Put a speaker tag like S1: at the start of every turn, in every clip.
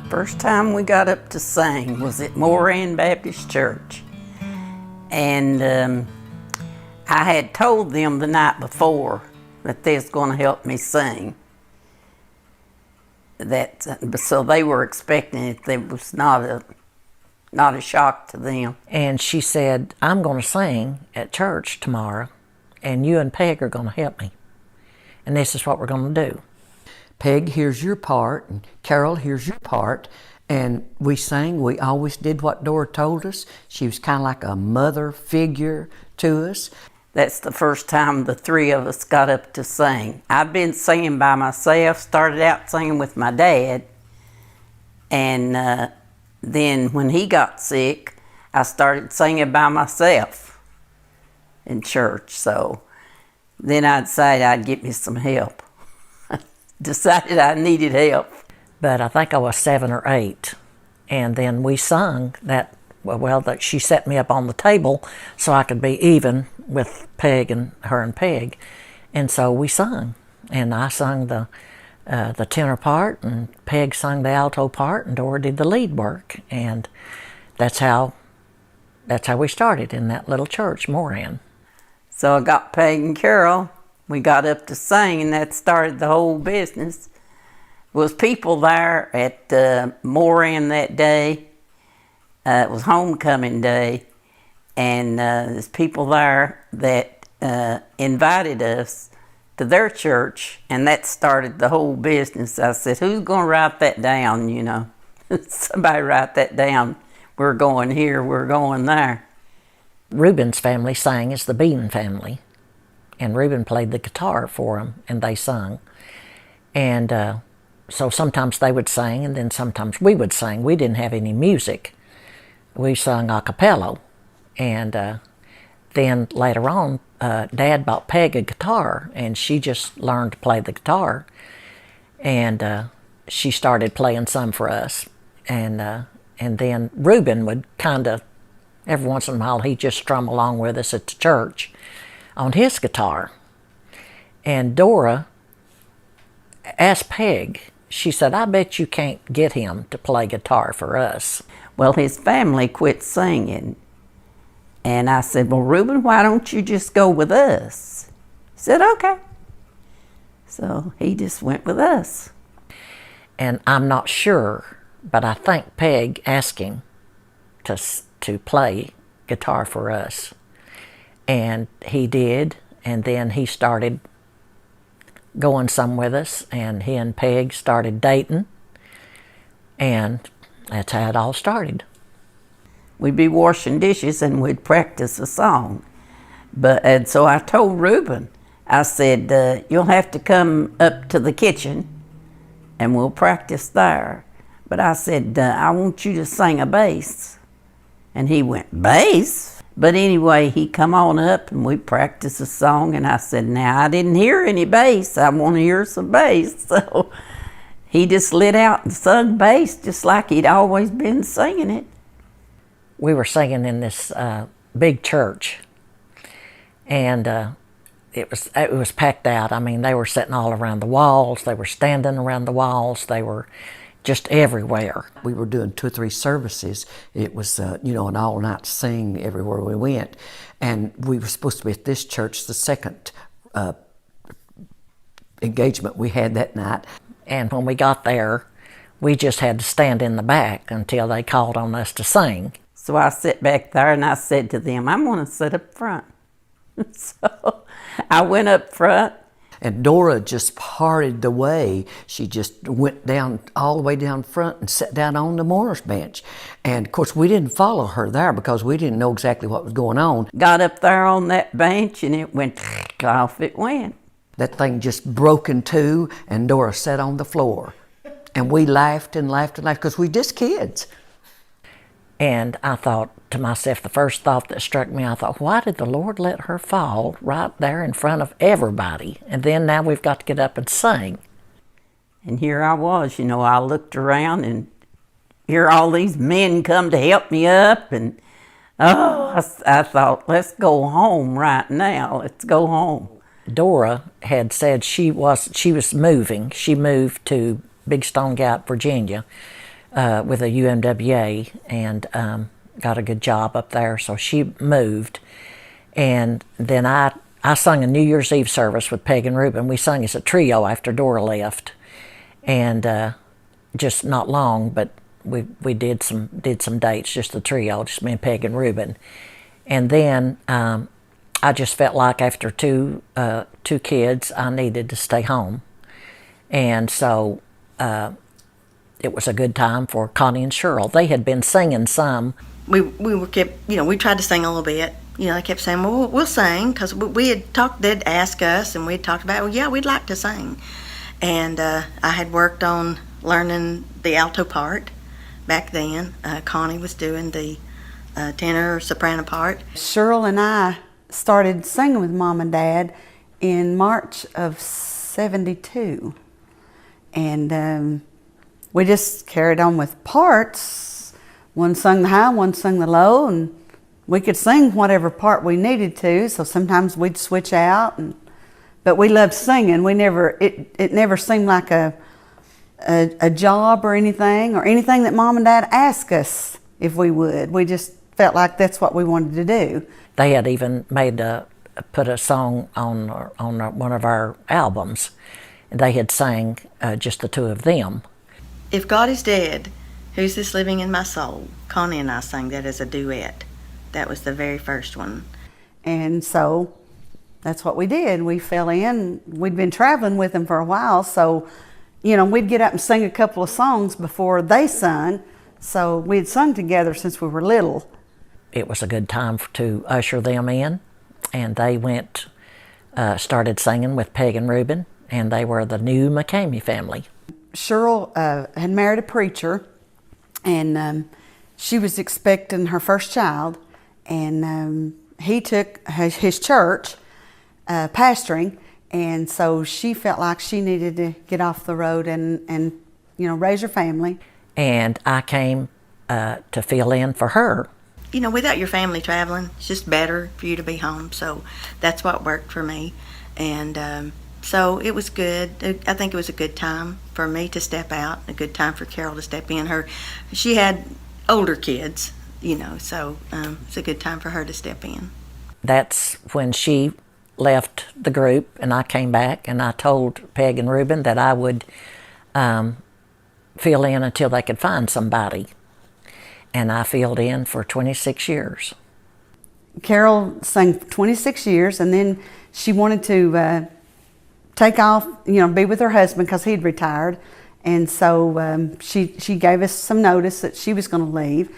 S1: First time we got up to sing was at Moran Baptist Church. And I had told them the night before that they was going to help me sing. So they were expecting it. It was not a shock to them.
S2: And she said, I'm going to sing at church tomorrow, and you and Peg are going to help me. And this is what we're going to do.
S3: Peg, here's your part, and Carol, here's your part. And we sang. We always did what Dora told us. She was kind of like a mother figure to us.
S1: That's the first time the three of us got up to sing. I've been singing by myself, started out singing with my dad, and then when he got sick, I started singing by myself in church. So then I decided I'd get me some help. Decided I needed help.
S2: But I think I was 7 or 8, and then we sung that. That she set me up on the table so I could be even with Peg and Peg, and so we sung, and I sung the tenor part, and Peg sung the alto part, and Dora did the lead work, and that's how we started in that little church, Moran.
S1: So I got Peg and Carol. We got up to sing, and that started the whole business. There was people there at Moran that day. It was homecoming day, and there's people there that invited us to their church, and that started the whole business. I said, who's going to write that down, you know? Somebody write that down. We're going here, we're going there.
S2: Ruben's family sang as the Bean family, and Ruben played the guitar for them, and they sung. And so sometimes they would sing, and then sometimes we would sing. We didn't have any music. We sung a cappella, and then later on, Dad bought Peg a guitar, and she just learned to play the guitar, and she started playing some for us, and then Ruben would kind of, every once in a while, he'd just strum along with us at the church on his guitar, and Dora asked Peg, she said, I bet you can't get him to play guitar for us.
S1: Well, his family quit singing. And I said, well, Ruben, why don't you just go with us? He said, okay. So he just went with us.
S2: And I'm not sure, but I think Peg asked him to play guitar for us. And he did, and then he started going some with us, and he and Peg started dating, and that's how it all started.
S1: We'd be washing dishes and we'd practice a song. And so I told Ruben, I said, you'll have to come up to the kitchen and we'll practice there. But I said, I want you to sing a bass. And he went, bass? But anyway, he come on up and we practiced a song, and I said, now I didn't hear any bass. I want to hear some bass. So he just lit out and sung bass just like he'd always been singing it.
S2: We were singing in this big church, and it was packed out. I mean, they were sitting all around the walls. They were standing around the walls. They were just everywhere.
S3: We were doing 2 or 3 services. It was, an all-night sing everywhere we went. And we were supposed to be at this church the second engagement we had that night.
S2: And when we got there, we just had to stand in the back until they called on us to sing.
S1: So I sat back there and I said to them, I'm going to sit up front. So I went up front.
S3: And Dora just parted the way. She just went down all the way down front and sat down on the mourner's bench. And of course, we didn't follow her there because we didn't know exactly what was going on.
S1: Got up there on that bench and it went off it went.
S3: That thing just broke in two, and Dora sat on the floor. And we laughed and laughed and laughed because we just kids.
S2: And I thought to myself, the first thought that struck me, I thought, why did the Lord let her fall right there in front of everybody? And then now we've got to get up and sing.
S1: And here I was, I looked around and here all these men come to help me up. And I thought, let's go home right now. Let's go home.
S2: Dora had said she was moving. She moved to Big Stone Gap, Virginia, with a UMWA and got a good job up there, so she moved. And then I sung a New Year's Eve service with Peg and Ruben. We sung as a trio after Dora left, and just not long, but we did some dates, just the trio, just me and Peg and Ruben. And then I just felt like after two kids, I needed to stay home, and so it was a good time for Connie and Sheryl. They had been singing some.
S4: We tried to sing a little bit. They kept saying, well, we'll sing, because we had talked, they'd ask us, and we'd talked about, well, yeah, we'd like to sing. And I had worked on learning the alto part back then. Connie was doing the tenor or soprano part.
S5: Sheryl and I started singing with Mom and Dad in March of '72. And we just carried on with parts. One sung the high, one sung the low, and we could sing whatever part we needed to, so sometimes we'd switch out. But we loved singing. It never seemed like a job or anything that Mom and Dad asked us if we would. We just felt like that's what we wanted to do.
S2: They had even put a song on one of our albums. They had sang just the two of them.
S4: If God is dead, who's this living in my soul? Connie and I sang that as a duet. That was the very first one.
S5: And so that's what we did. We fell in. We'd been traveling with them for a while, so we'd get up and sing a couple of songs before they sung. So we'd sung together since we were little.
S2: It was a good time to usher them in, and they started singing with Peg and Ruben, and they were the new McKamey family.
S5: Sheryl had married a preacher, and she was expecting her first child, and he took his church pastoring, and so she felt like she needed to get off the road and raise her family.
S2: And I came to fill in for her.
S4: Without your family traveling, it's just better for you to be home. So that's what worked for me. And so it was good. I think it was a good time for me to step out, a good time for Carol to step in. She had older kids, so it's a good time for her to step in.
S2: That's when she left the group, and I came back, and I told Peg and Ruben that I would fill in until they could find somebody. And I filled in for 26 years.
S5: Carol sang 26 years, and then she wanted to take off, be with her husband because he'd retired. And so she gave us some notice that she was going to leave.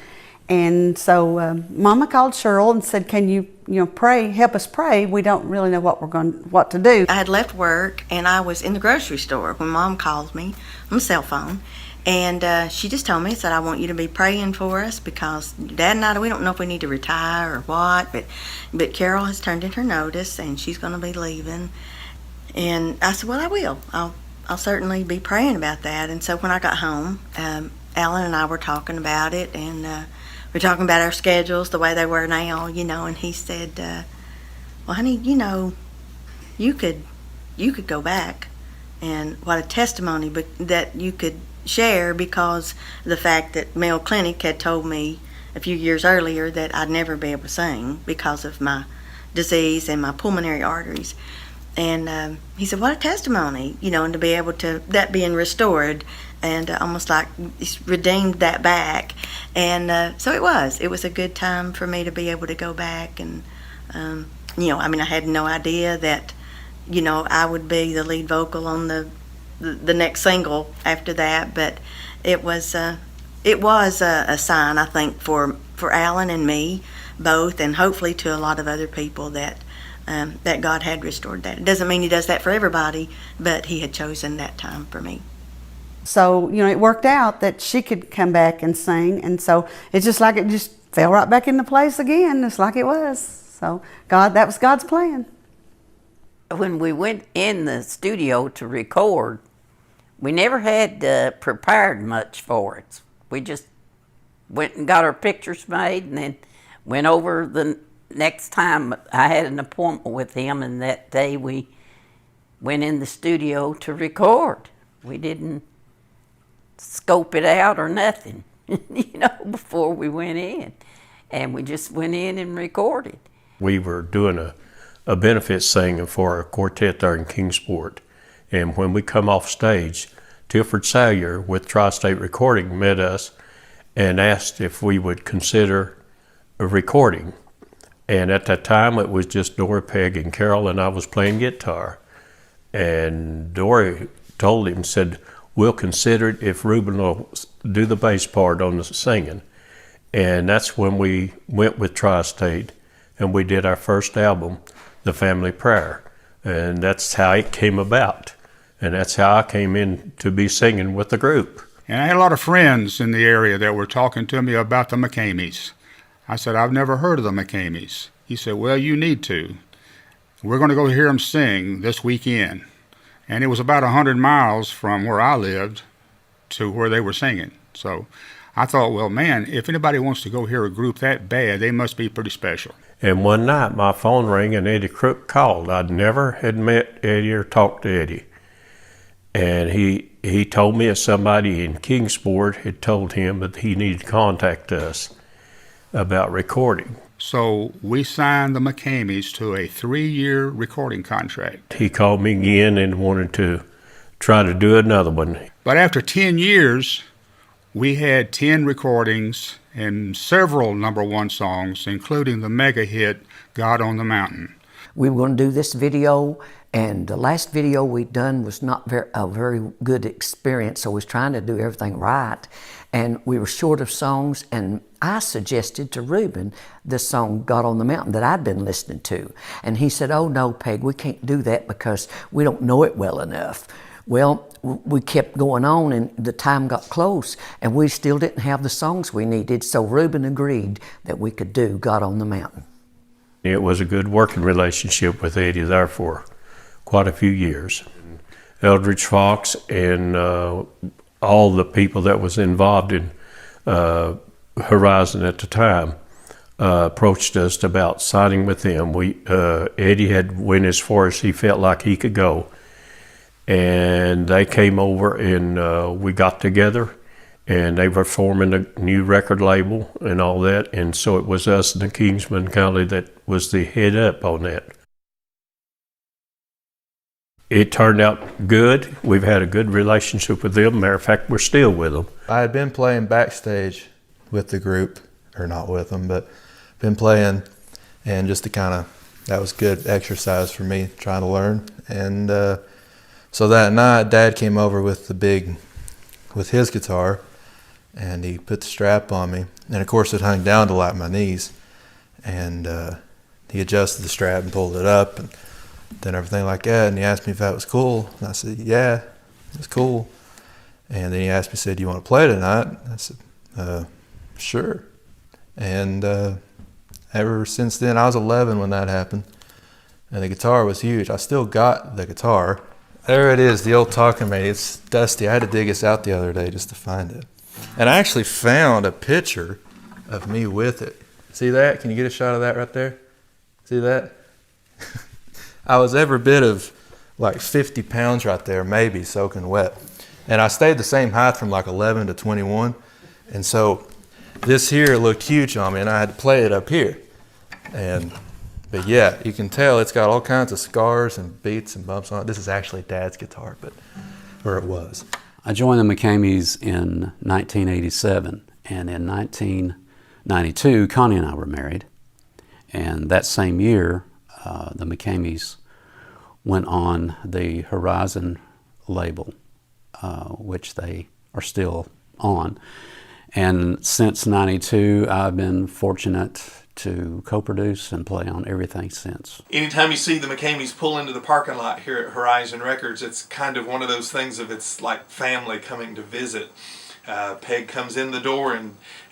S5: And so Mama called Sheryl and said, "Can you pray, help us pray? We don't really know what to do."
S4: I had left work, and I was in the grocery store when Mom called me on the cell phone. And she just told me, said, "I want you to be praying for us because Dad and I, we don't know if we need to retire or what, but Carol has turned in her notice and she's going to be leaving." And I said, "Well, I will. I'll certainly be praying about that." And so when I got home, Alan and I were talking about it, and we're talking about our schedules the way they were now, and he said, "Well, honey, you could go back, and what a testimony that you could share, because the fact that Mayo Clinic had told me a few years earlier that I'd never be able to sing because of my disease and my pulmonary arteries." And he said, "What a testimony, and to be able to, that being restored, and almost like he's redeemed that back." And so it was a good time for me to be able to go back. And, I had no idea that, I would be the lead vocal on the next single after that, but it was a sign, I think, for Alan and me both, and hopefully to a lot of other people that God had restored that. It doesn't mean he does that for everybody, but he had chosen that time for me.
S5: So, it worked out that she could come back and sing, and so it's just like it just fell right back into place again, just like it was. So that was God's plan.
S1: When we went in the studio to record, we never had prepared much for it. We just went and got our pictures made, and then went over the next time. I had an appointment with him, and that day we went in the studio to record. We didn't scope it out or nothing, before we went in. And we just went in and recorded.
S6: We were doing a benefit singing for a quartet there in Kingsport. And when we come off stage, Tilford Salyer with Tri-State Recording met us and asked if we would consider a recording. And at that time, it was just Dora, Peg, and Carol, and I was playing guitar. And Dora told him, said, we'll consider it if Ruben will do the bass part on the singing. And that's when we went with Tri-State, and we did our first album, The Family Prayer. And that's how it came about. And that's how I came in to be singing with the group.
S7: And I had a lot of friends in the area that were talking to me about the McKameys. I said, I've never heard of the McKameys. He said, well, you need to. We're going to go hear them sing this weekend. And it was about 100 miles from where I lived to where they were singing. So I thought, well, man, if anybody wants to go hear a group that bad, they must be pretty special.
S6: And one night, my phone rang and Eddie CROOK called. I'd never had met Eddie or talked to Eddie. And he told me that somebody in Kingsport had told him that he needed to contact us about recording.
S7: So we signed the McKameys to a 3-year recording contract.
S6: He called me again and wanted to try to do another one.
S7: But after 10 years, we had 10 recordings and several #1 songs, including the mega hit, God on the Mountain.
S3: We were going to do this video, and the last video we'd done was not a very good experience, so we was trying to do everything right. And we were short of songs, and I suggested to Ruben this song, God on the Mountain, that I'd been listening to. And he said, oh no, Peg, we can't do that because we don't know it well enough. Well, we kept going on, and the time got close, and we still didn't have the songs we needed, so Ruben agreed that we could do God on the Mountain.
S6: It was a good working relationship with Eddie there for quite a few years. Eldridge Fox and all the people that was involved in Horizon at the time approached us about signing with them. Eddie had went as far as he felt like he could go. And they came over and we got together, and they were forming a new record label and all that. And so it was us and the Kingsman County that was the head up on that. It turned out good. We've had a good relationship with them. Matter of fact, we're still with them.
S8: I had been playing backstage with the group, or not with them, but been playing, and just to that was good exercise for me, trying to learn. And so that night, Dad came over with his guitar, and he put the strap on me. And of course, it hung down to like my knees. And he adjusted the strap and pulled it up, and then everything like that. And he asked me if that was cool. And I said, yeah, it's cool. And then he asked me, said, you want to play tonight? I said, sure. And ever since then, I was 11 when that happened. And the guitar was huge. I still got the guitar. There it is, the old Talking Mate. It's dusty. I had to dig this out the other day just to find it. And I actually found a picture of me with it. See that? Can you get a shot of that right there? See that? I was every bit of like 50 pounds right there, maybe, soaking wet. And I stayed the same height from like 11 to 21. And so this here looked huge on me, and I had to play it up here. But yeah, you can tell it's got all kinds of scars and beats and bumps on it. This is actually Dad's guitar, or it was.
S9: I joined the McKameys in 1987, and in 1992, Connie and I were married. And that same year, the McKameys went on the Horizon label, which they are still on. And since '92, I've been fortunate to co-produce and play on everything since.
S10: Anytime you see the McKameys pull into the parking lot here at Horizon Records, it's kind of one of those things of it's like family coming to visit. Peg comes in the door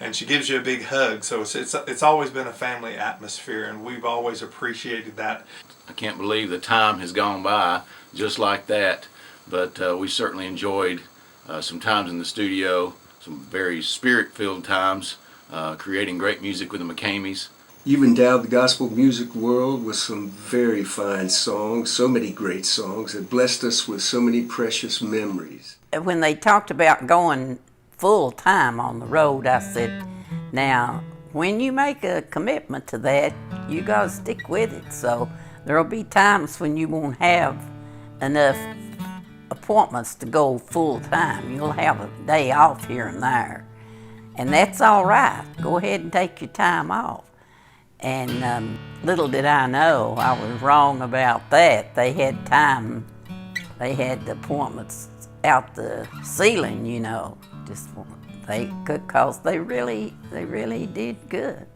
S10: and she gives you a big hug. So it's always been a family atmosphere, and we've always appreciated that.
S11: I can't believe the time has gone by just like that, but we certainly enjoyed some times in the studio, some very spirit-filled times, creating great music with the McKameys.
S12: You've endowed the gospel music world with some very fine songs, so many great songs that blessed us with so many precious memories.
S1: when they talked about going full time on the road, I said, now, when you make a commitment to that, you gotta stick with it. So there'll be times when you won't have enough appointments to go full time. You'll have a day off here and there. And that's all right. Go ahead and take your time off. And little did I know, I was wrong about that. They had time, they had the appointments out the ceiling, you know, just because they really did good.